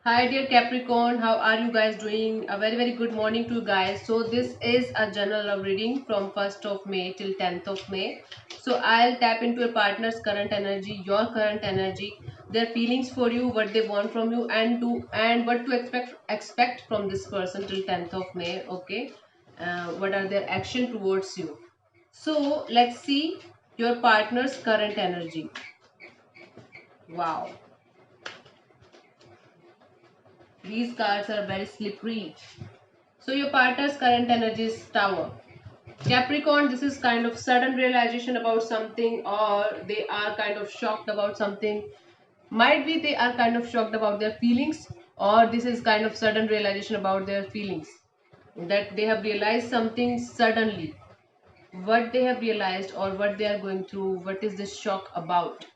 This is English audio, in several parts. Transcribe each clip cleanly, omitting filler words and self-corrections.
Hi dear Capricorn, how are you guys doing? A very good morning to you guys. So this is a general love reading from 1st of May till 10th of May. So I'll tap into a partner's current energy, your current energy, their feelings for you, what they want from you, and what to expect from this person till 10th of May. Okay, what are their action towards you? So let's see your partner's current energy. Wow, these cards are very slippery. So your partner's current energy is Tower. Capricorn, this is kind of sudden realization about something, or they are kind of shocked about something. Might be they are kind of shocked about their feelings, or this is kind of sudden realization about their feelings. That they have realized something suddenly. What they have realized or what they are going through, what is this shock about?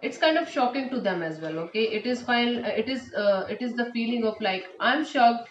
It's kind of shocking to them as well. Okay, it is fine. It is the feeling of like, I'm shocked.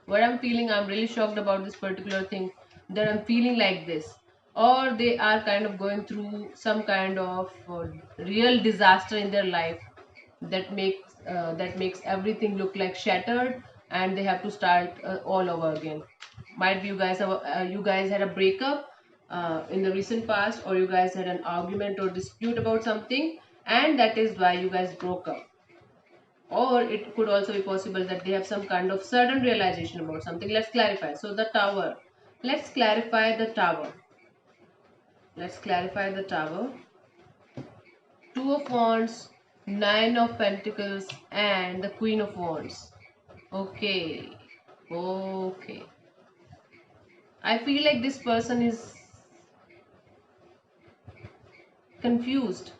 What I'm feeling, I'm really shocked about this particular thing, that I'm feeling like this. Or they are kind of going through some kind of real disaster in their life, that makes everything look like shattered, and they have to start all over again. Might be you guys had a breakup in the recent past, or you guys had an argument or dispute about something, and that is why you guys broke up. Or it could also be possible that they have some kind of sudden realization about something. Let's clarify. So the Tower, let's clarify the Tower. Two of Wands, Nine of Pentacles, and the Queen of Wands. Okay, okay, I feel like this person is confused.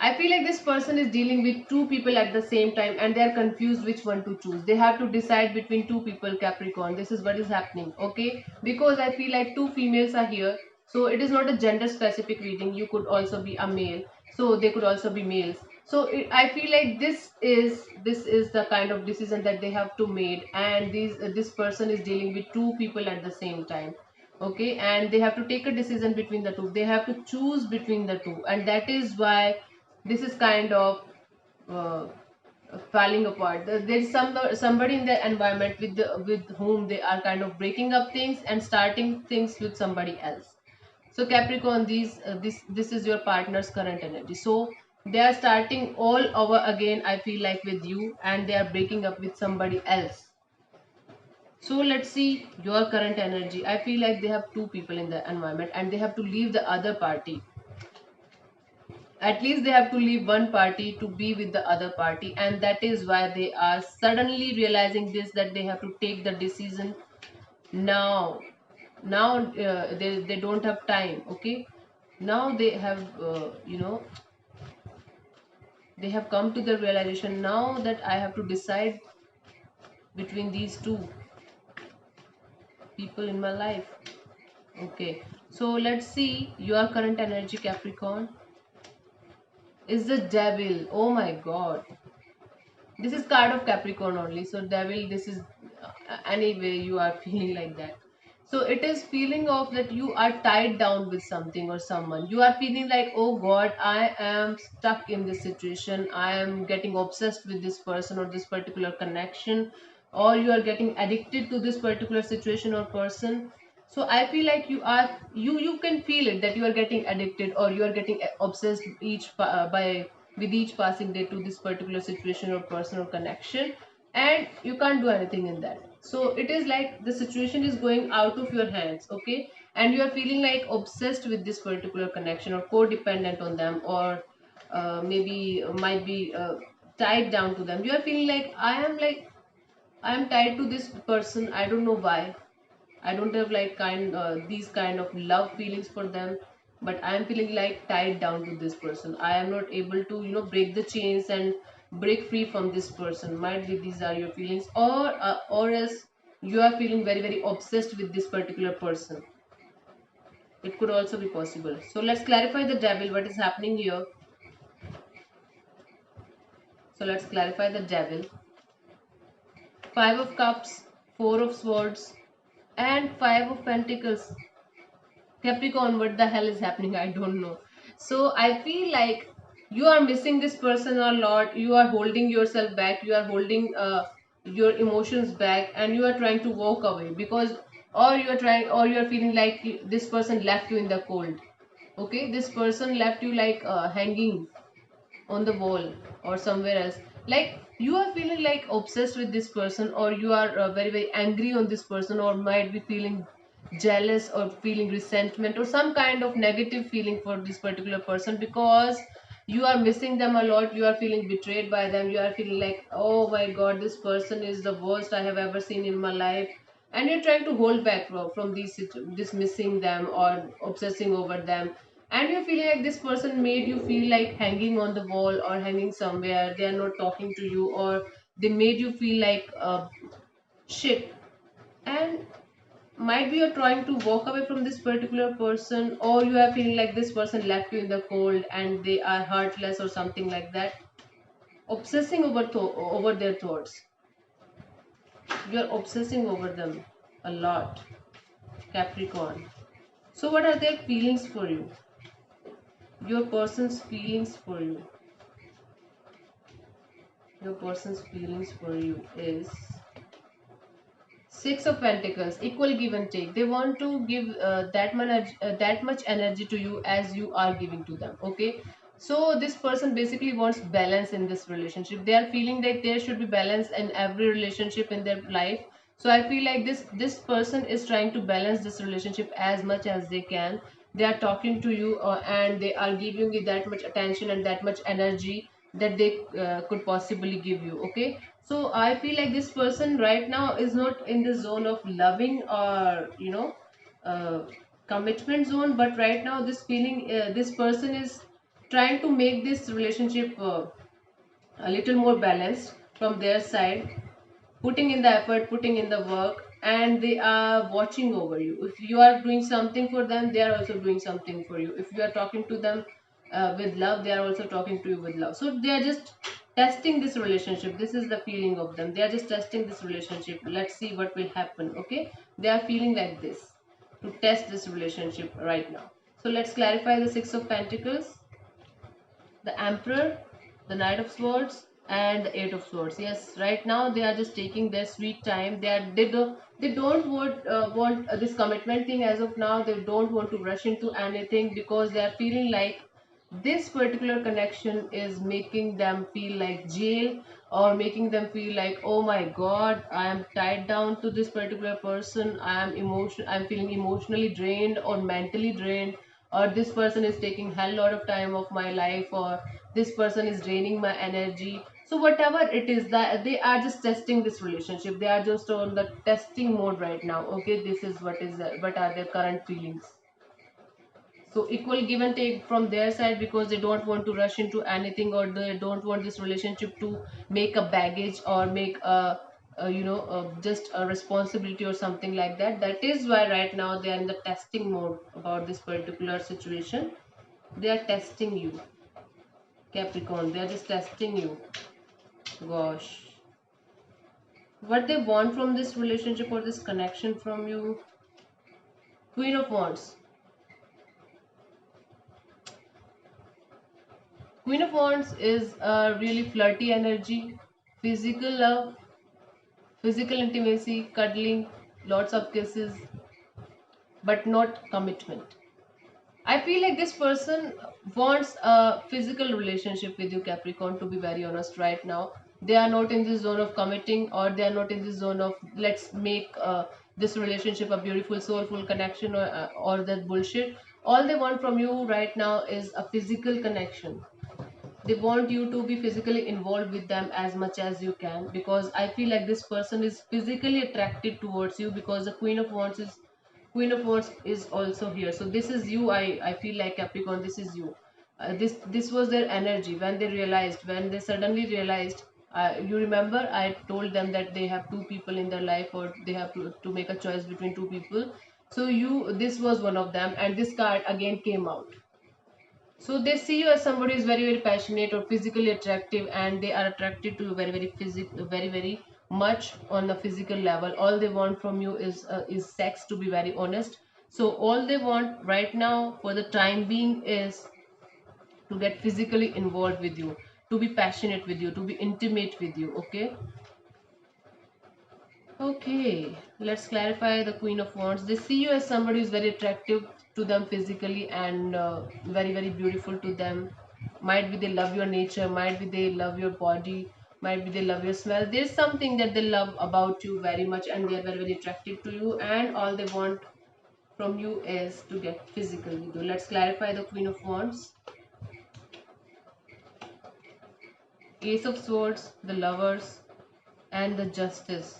I feel like this person is dealing with two people at the same time, and they are confused which one to choose. They have to decide between two people, Capricorn. This is what is happening, okay? Because I feel like two females are here. So it is not a gender specific reading. You could also be a male. So they could also be males. So I feel like this is the kind of decision that they have to make, and this person is dealing with two people at the same time. Okay, and they have to take a decision between the two. They have to choose between the two, and that is why this is kind of uh, falling apart. There's somebody in the environment with whom they are kind of breaking up things and starting things with somebody else. So Capricorn, this is your partner's current energy. So they are starting all over again, I feel like, with you, and they are breaking up with somebody else. So let's see your current energy. I feel like they have two people in the environment, and they have to leave the other party. At least they have to leave one party to be with the other party, and that is why they are suddenly realizing this, that they have to take the decision now. They don't have time. Okay, now they have they have come to the realization now that I have to decide between these two people in my life. Okay, so let's see your current energy, Capricorn. Is the Devil. Oh my god, this is card of Capricorn only. So Devil, this is anyway you are feeling like that. So it is feeling of that you are tied down with something or someone. You are feeling like, oh god, I am stuck in this situation. I am getting obsessed with this person or this particular connection, or you are getting addicted to this particular situation or person. So I feel like you can feel it, that you are getting addicted, or you are getting obsessed by with each passing day to this particular situation or person or connection, and you can't do anything in that. So it is like the situation is going out of your hands. Okay, and you are feeling like obsessed with this particular connection, or codependent on them, or maybe might be tied down to them. You are feeling I am tied to this person. I don't know why. I don't have like these kind of love feelings for them, but I am feeling like tied down to this person. I am not able to break the chains and break free from this person. Might be these are your feelings, or else you are feeling very obsessed with this particular person. It could also be possible. So let's clarify the Devil. What is happening here? So let's clarify the Devil. Five of Cups, Four of Swords, and Five of Pentacles. Capricorn, what the hell is happening? I don't know. So I feel like You are missing this person a lot, you are holding yourself back, you are holding your emotions back, and you are trying to walk away because, or you are trying, or you are feeling like this person left you in the cold. Okay, this person left you like hanging on the wall or somewhere else. Like you are feeling like obsessed with this person, or you are very very angry on this person, or might be feeling jealous or feeling resentment or some kind of negative feeling for this particular person, because you are missing them a lot, you are feeling betrayed by them, you are feeling like, oh my god, this person is the worst I have ever seen in my life. And you're trying to hold back from dismissing them or obsessing over them. And you're feeling like this person made you feel like hanging on the wall or hanging somewhere, they are not talking to you, or they made you feel like shit. And might be you're trying to walk away from this particular person, or you are feeling like this person left you in the cold and they are heartless or something like that. Obsessing over over their thoughts, you're obsessing over them a lot, Capricorn. So what are their feelings for you? Your person's feelings for you, your person's feelings for you is Six of Pentacles, equal give and take. They want to give that much energy to you as you are giving to them. Okay, so this person basically wants balance in this relationship. They are feeling that there should be balance in every relationship in their life. So I feel like this person is trying to balance this relationship as much as they can. They are talking to you, and they are giving you that much attention and that much energy that they could possibly give you. Okay, so I feel like this person right now is not in the zone of loving or uh, commitment zone, but right now this person is trying to make this relationship a little more balanced from their side, putting in the effort, putting in the work, and they are watching over you. If you are doing something for them, they are also doing something for you. If you are talking to them with love, they are also talking to you with love. So they are just testing this relationship. This is the feeling of them. They are just testing this relationship. Let's see what will happen. Okay, they are feeling like this to test this relationship right now. So let's clarify the Six of Pentacles, the Emperor, the Knight of Swords, and the Eight of Swords. Yes, right now they are just taking their sweet time. They don't want this commitment thing as of now. They don't want to rush into anything because they are feeling like this particular connection is making them feel like jail, or making them feel like, oh my god, I am tied down to this particular person, I'm feeling emotionally drained or mentally drained, or this person is taking hell lot of time of my life, or this person is draining my energy. So whatever it is, that they are just testing this relationship, they are just on the testing mode right now. Okay, this is what are their current feelings. So equal give and take from their side, because they don't want to rush into anything, or they don't want this relationship to make a baggage or make just a responsibility or something like that. That is why right now they are in the testing mode about this particular situation. They are testing you, Capricorn. They are just testing you. Gosh, what they want from this relationship or this connection from you. Queen of Wands. Queen of Wands is a really flirty energy, physical love, physical intimacy, cuddling, lots of kisses, but not commitment. I feel like this person wants a physical relationship with you, Capricorn, to be very honest, right now. They are not in this zone of committing, or they are not in this zone of let's make this relationship a beautiful, soulful connection, or that bullshit. All they want from you right now is a physical connection. They want you to be physically involved with them as much as you can, because I feel like this person is physically attracted towards you, because the Queen of Wands is also here. So this is you. I feel like, Capricorn, this is you. This was their energy when they realized, when they suddenly realized. You remember I told them that they have two people in their life, or they have to make a choice between two people. So this was one of them, and this card again came out. So they see you as somebody who is very very passionate or physically attractive, and they are attracted to you very very very very much on a physical level. All they want from you is sex, to be very honest. So all they want right now for the time being is to get physically involved with you, to be passionate with you, to be intimate with you. Okay. Okay, let's clarify the Queen of Wands. They see you as somebody who's very attractive to them physically and very, very beautiful to them. Might be they love your nature, might be they love your body, might be they love your smell. There's something that they love about you very much and they are very, very attractive to you, and all they want from you is to get physical with you. Let's clarify the Queen of Wands. Ace of Swords, the Lovers, and the Justice.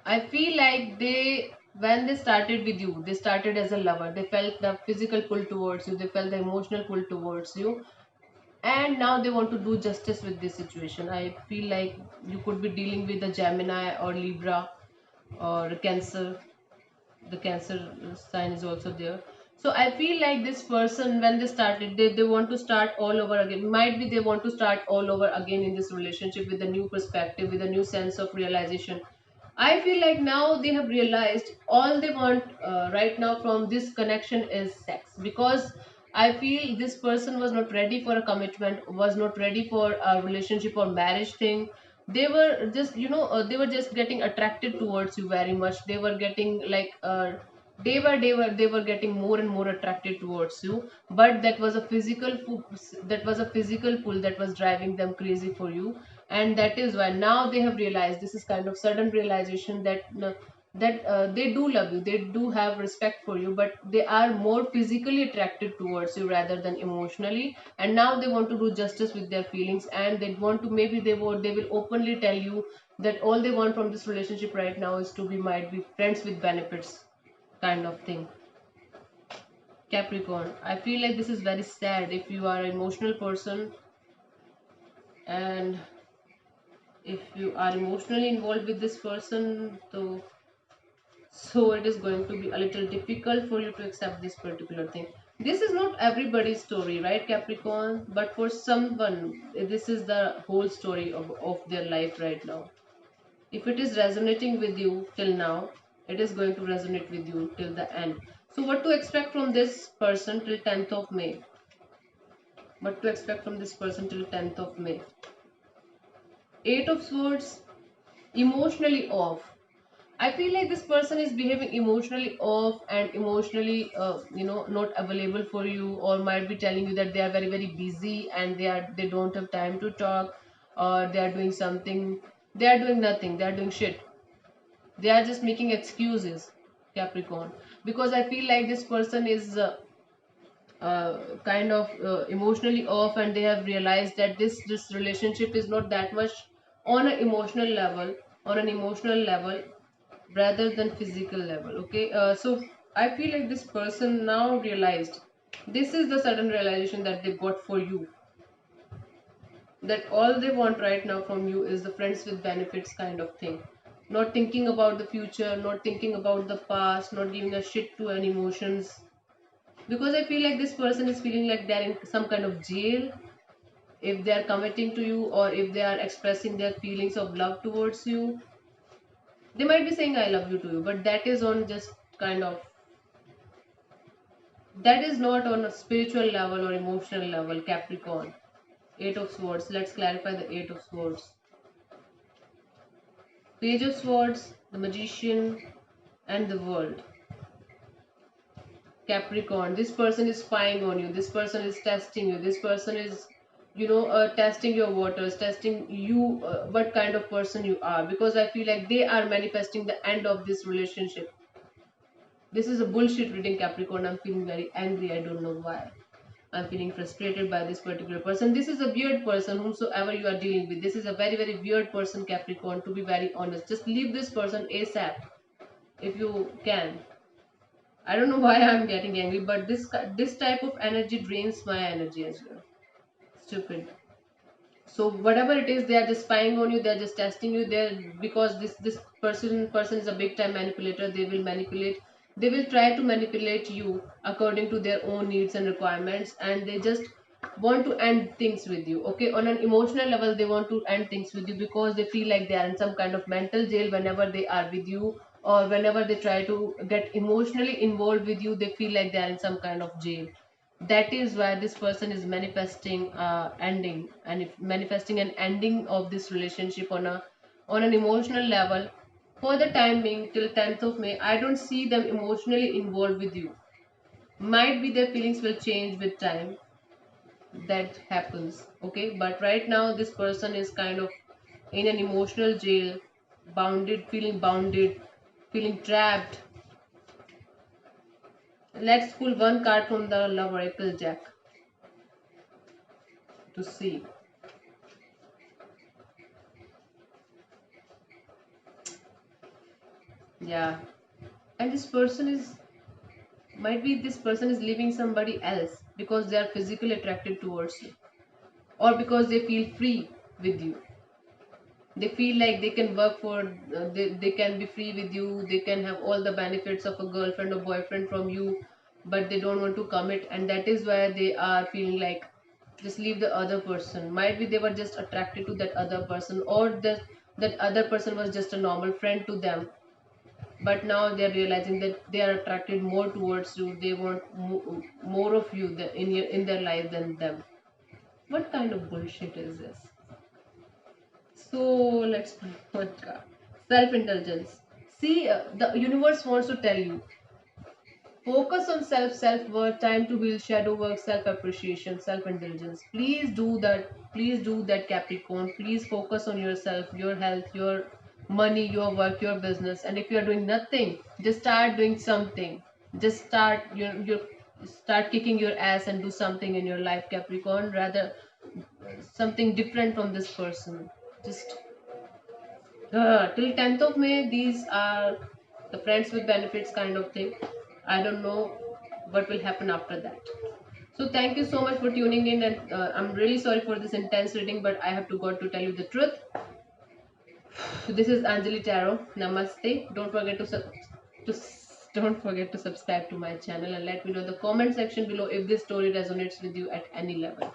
I feel like when they started with you, they started as a lover. They felt the physical pull towards you, they felt the emotional pull towards you, and now they want to do justice with this situation. I feel like you could be dealing with a Gemini or Libra or Cancer. The Cancer sign is also there. So I feel like this person, when they started, they want to start all over again. Might be they want to start all over again in this relationship with a new perspective, with a new sense of realization. I feel like now they have realized all they want right now from this connection is sex, because I feel this person was not ready for a commitment, was not ready for a relationship or marriage thing. They were just, they were just getting attracted towards you very much. They were getting like they were getting more and more attracted towards you, but that was a physical pull that was driving them crazy for you, and that is why now they have realized, this is kind of sudden realization that they do love you, they do have respect for you, but they are more physically attracted towards you rather than emotionally, and now they want to do justice with their feelings, and they want to, maybe they will openly tell you that all they want from this relationship right now is to be, might be, friends with benefits kind of thing. Capricorn, I feel like this is very sad if you are an emotional person, and if you are emotionally involved with this person, so it is going to be a little difficult for you to accept this particular thing. This is not everybody's story, right, Capricorn? But for someone, this is the whole story of their life right now. If it is resonating with you till now, it is going to resonate with you till the end. So what to expect from this person till 10th of May? What to expect from this person till 10th of May? Eight of Swords, emotionally off. I feel like this person is behaving emotionally off and emotionally, not available for you, or might be telling you that they are very, very busy and they don't have time to talk, or they are doing something. They are doing nothing. They are doing shit. They are just making excuses, Capricorn, because I feel like this person is kind of emotionally off, and they have realized that this relationship is not that much on an emotional level, rather than physical level. Okay, so I feel like this person now realized, this is the sudden realization that they got for you, that all they want right now from you is the friends with benefits kind of thing, not thinking about the future, not thinking about the past, not giving a shit to any emotions, because I feel like this person is feeling like they're in some kind of jail if they are committing to you, or if they are expressing their feelings of love towards you. They might be saying I love you to you, but that is on just kind of, that is not on a spiritual level or emotional level, Capricorn. Eight of Swords, let's clarify the Eight of Swords. Page of Swords, the Magician, and the World. Capricorn, this person is spying on you, this person is testing you, this person is, testing your waters, testing you, what kind of person you are, because I feel like they are manifesting the end of this relationship. This is a bullshit reading, Capricorn. I'm feeling very angry, I don't know why. I'm feeling frustrated by this particular person. This is a weird person, whomsoever you are dealing with. This is a very, very weird person, Capricorn, to be very honest. Just leave this person ASAP if you can. I don't know why I'm getting angry, but this type of energy drains my energy as well. Stupid. So whatever it is, they are just spying on you. They are just testing you. There, because this person is a big time manipulator. They will manipulate. They will try to manipulate you according to their own needs and requirements, and they just want to end things with you. Okay, on an emotional level, they want to end things with you because they feel like they are in some kind of mental jail whenever they are with you, or whenever they try to get emotionally involved with you, they feel like they are in some kind of jail. That is why this person is manifesting ending, and if manifesting an ending of this relationship on an emotional level. For the time being, till 10th of May, I don't see them emotionally involved with you. Might be their feelings will change with time. That happens, okay, but right now this person is kind of in an emotional jail, bounded, feeling trapped. Let's pull one card from the Love Oracle deck to see. Yeah, and this person is, might be this person is leaving somebody else because they are physically attracted towards you, or because they feel free with you. They feel like they can work for, they can be free with you, they can have all the benefits of a girlfriend or boyfriend from you, but they don't want to commit, and that is why they are feeling like just leave the other person. Might be they were just attracted to that other person, or that other person was just a normal friend to them, but now they're realizing that they are attracted more towards you, they want more of you in their life than them. What kind of bullshit is this? So let's play one card. Self-indulgence. See, the universe wants to tell you, focus on self-worth, time to heal shadow work, self-appreciation, self-indulgence. Please do that. Please do that, Capricorn. Please focus on yourself, your health, your money, your work, your business. And if you are doing nothing, just start doing something. Just start your start kicking your ass and do something in your life, Capricorn. Rather something different from this person. Just till 10th of May, these are the friends with benefits kind of thing. I don't know what will happen after that. So thank you so much for tuning in, and I'm really sorry for this intense reading, but I have to go to tell you the truth. So this is Anjali Tarot. Namaste. To don't forget to subscribe to my channel, and let me know in the comment section below if this story resonates with you at any level.